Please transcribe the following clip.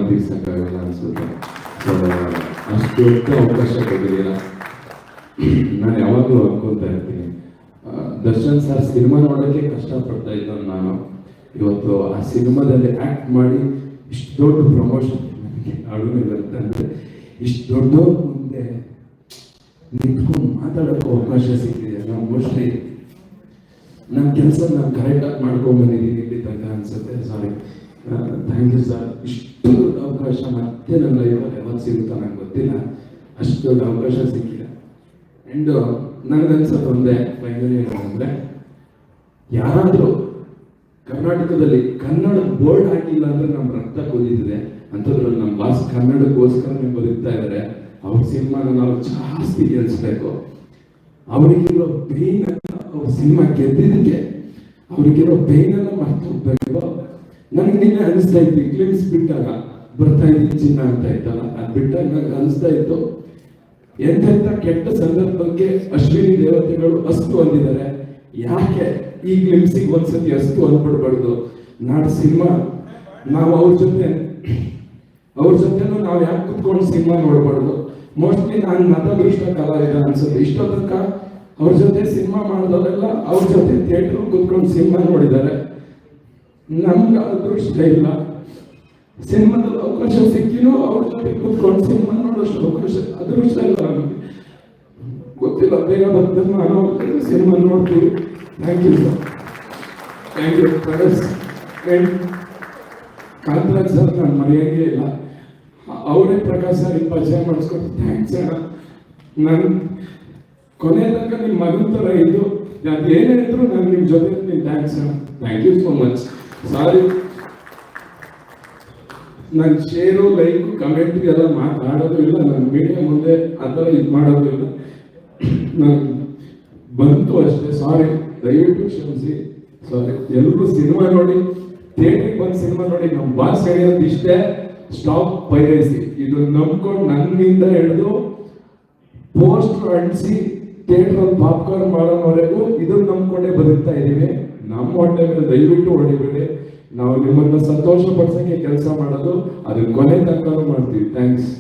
ತೀರ್ಸಕ್ಕಾಗಲ್ಲ ಅನ್ಸುತ್ತೆ. ಸೊ ಅಷ್ಟು ದೊಡ್ಡ ಅವಕಾಶ ಕೊಟ್ಟಿದ್ದೀರ. ನಾನು ಯಾವಾಗಲೂ ಅನ್ಕೊತಾ ಇರ್ತೀನಿ, ದರ್ಶನ್ ಸರ್ ಸಿನಿಮಾ ನೋಡೋಕ್ಕೆ ಕಷ್ಟಪಡ್ತಾ ಇದ್ದವನು ನಾನು. ಇವತ್ತು ಆ ಸಿನಿಮಾದಲ್ಲಿ ಆ್ಯಕ್ಟ್ ಮಾಡಿ ಇಷ್ಟು ದೊಡ್ಡ ಪ್ರಮೋಷನ್ ಅಂತಂದರೆ ಇಷ್ಟು ದೊಡ್ಡ ಮುಂದೆ ನಿಂತ್ಕೊಂಡು ಮಾತಾಡೋಕ್ಕೆ ಅವಕಾಶ ಸಿಗ್ತಿದೆ. ನಾವು ಮೋಸ್ಟ್ಲಿ ನನ್ನ ಕೆಲಸ ನಾನು ಕರೆಕ್ಟಾಗಿ ಮಾಡ್ಕೊಂಡ್ಬಂದಿದ್ದೀನಿ ಇಲ್ಲಿ ತನಕ ಅನ್ಸುತ್ತೆ. ಸಾರಿ, ಥ್ಯಾಂಕ್ ಯು ಸರ್. ಇಷ್ಟು ದೊಡ್ಡ ಅವಕಾಶ ಮತ್ತೆ ನನ್ನ ಲೈಫಲ್ಲಿ ಯಾವಾಗ ಸಿಗುತ್ತಾ ನಂಗೆ ಗೊತ್ತಿಲ್ಲ, ಅಷ್ಟು ದೊಡ್ಡ ಅವಕಾಶ ಸಿಕ್ಕಿದೆ. ಆ್ಯಂಡ್ ನನಗನ್ಸೋದು ಒಂದೇ ಫೈನಲಿ ಏನಂದರೆ, ಯಾರಾದರೂ ಕರ್ನಾಟಕದಲ್ಲಿ ಕನ್ನಡ ಬೋರ್ಡ್ ಹಾಕಿಲ್ಲ ಅಂದರೆ ನಮ್ಮ ರಕ್ತ ಕುದಿದಿದೆ. ಅಂಥದ್ರಲ್ಲಿ ನಮ್ಮ ಬಾಸ್ ಕನ್ನಡಕ್ಕೋಸ್ಕರನೇ ಬದುಕ್ತಾ ಇದ್ದಾರೆ. ಅವ್ರ ಸಿನಿಮಾನ ನಾವು ಜಾಸ್ತಿ ಗೆಲ್ಲಿಸ್ಬೇಕು. ಅವರಿಗಿರೋ ಪೇನ್, ಅವ್ರ ಸಿನಿಮಾ ಗೆದ್ದಿದ್ದಕ್ಕೆ ಅವ್ರಿಗಿರೋ ಪೇನೆಲ್ಲ ಮರ್ತು ಹೋಗ್ಬೇಕು. ನನಗೆ ನಿನ್ನೆ ಅನಿಸ್ತಾ ಇತ್ತು, ಕ್ಲಿಮ್ಸ್ ಬಿಟ್ಟಾಗ ಬರ್ತಾ ಇದ್ದೀನಿ ಚಿನ್ನ ಅಂತ ಇತ್ತಲ್ಲ, ಅದು ಬಿಟ್ಟಾಗ ನನಗೆ ಅನಿಸ್ತಾ ಇತ್ತು, ಎಂತೆಂಥ ಕೆಟ್ಟ ಸಂದರ್ಭಕ್ಕೆ ಅಶ್ವಿನಿ ದೇವತೆಗಳು ಅಸ್ತು ಅಂದಿದ್ದಾರೆ. ಯಾಕೆ ಈ ಗ್ಲಿಮ್ಸಿಗೆ ಒಂದ್ಸತಿ ಅಸ್ತು ಅಂದ್ಬಿಡ್ಬಾರ್ದು. ನಾಡು ಸಿನಿಮಾ ನಾವು ಅವ್ರ ಜೊತೆನೂ ನಾವು ಯಾಕೆ ಕುತ್ಕೊಂಡು ಸಿನಿಮಾ ನೋಡ್ಬಾರ್ದು. ಮೋಸ್ಟ್ಲಿ ನಾನು ನತದೃಷ್ಟ ಕಲಾವಿದ ಅನ್ಸುತ್ತೆ. ಇಷ್ಟೋ ತನಕ ಅವ್ರ ಜೊತೆ ಸಿನಿಮಾ ಮಾಡಿದವರೆಲ್ಲ ಅವ್ರ ಜೊತೆ ಥಿಯೇಟರ್ ಕುತ್ಕೊಂಡು ಸಿನಿಮಾ ನೋಡಿದ್ದಾರೆ. ನಮ್ಗೆ ಅದೃಷ್ಟ ಇಲ್ಲ. ಸಿನಿಮಾದಲ್ಲಿ ಅವಕಾಶ ಸಿಕ್ಕಿನೂ ಅವ್ರ ಜೊತೆ ಕುತ್ಕೊಂಡು ಸಿನಿಮಾ ನೋಡೋಷ್ಟು ಅವಕಾಶ ಅದೃಷ್ಟ ಇಲ್ಲ ನಮಗೆ. ಗೊತ್ತಿಲ್ಲ, ಬೇಗ ಬರ್ತದೆ, ನಾನು ಸಿನಿಮಾ ನೋಡ್ತೀವಿ. Thank you sir, thank you. Kantharaj sir ನಾನು ಮರೆಯೋಂಗೇ ಇಲ್ಲ. ಅವರೇ ಪ್ರಕಾಶ್ ಸರ್ ಪರಿಚಯ ಮಾಡಿಸ್ಕೊಟ್ಟು ಥ್ಯಾಂಕ್ಸ್ ಅಣ್ಣ. ನಾನು ಕೊನೆ ತನಕ ನಿಮ್ಮ ಮಗನ ಥರ ಇದ್ದು ಅದು ಏನೇ ಇದ್ರು ನಾನು ನಿಮ್ಮ ಜೊತೆ ಥ್ಯಾಂಕ್ಸ್ ಅಣ್ಣ. Thank you so much. Sorry, ನಾನು ಶೇರು ಲೈಕು ಕಮೆಂಟ್ಗೆಲ್ಲ ಮಾತಾಡೋದು ಇಲ್ಲ. ನಾನು ಮೀಡಿಯಾ ಮುಂದೆ ಆ ಥರ ಇದು ಮಾಡೋದು ಇಲ್ಲ. ನಾನು ಬಂತು ಅಷ್ಟೇ. ಸಾರಿ, ದಯವಿಟ್ಟು ಕ್ಷಮಿಸಿ. ಸಾರಿ. ಎಲ್ಲರೂ ಸಿನಿಮಾ ನೋಡಿ, ಥಿಯೇಟ್ರಿಗೆ ಬಂದು ಸಿನಿಮಾ ನೋಡಿ. ನಮ್ಮ ಬಾಸ್ ಹೇಳೋದು ಇಷ್ಟೇ, ಸ್ಟಾಪ್ ಪೈರಸಿ. ಇದು ನಂಬ್ಕೊಂಡು ನನ್ನಿಂದ ಹಿಡಿದು ಪೋಸ್ಟರ್ ಅಂಟಿಸಿ ಥಿಯೇಟ್ರಲ್ಲಿ ಪಾಪ್ಕಾರ್ನ್ ಮಾಡೋವರೆಗೂ ಇದನ್ನ ನಂಬ್ಕೊಂಡೇ ಬದುಕ್ತಾ ಇದ್ದೀವಿ. ನಮ್ಮ ಹೊಟ್ಟೆ ಮೇಲೆ ದಯವಿಟ್ಟು ಹೊಡಿಬೇಡಿ. ನಾವು ನಿಮ್ಮನ್ನ ಸಂತೋಷ ಪಡಿಸೋಕೆ ಕೆಲಸ ಮಾಡೋದು, ಅದನ್ನ ಕೊನೆ ತನಕ ಮಾಡ್ತೀವಿ. ಥ್ಯಾಂಕ್ಸ್.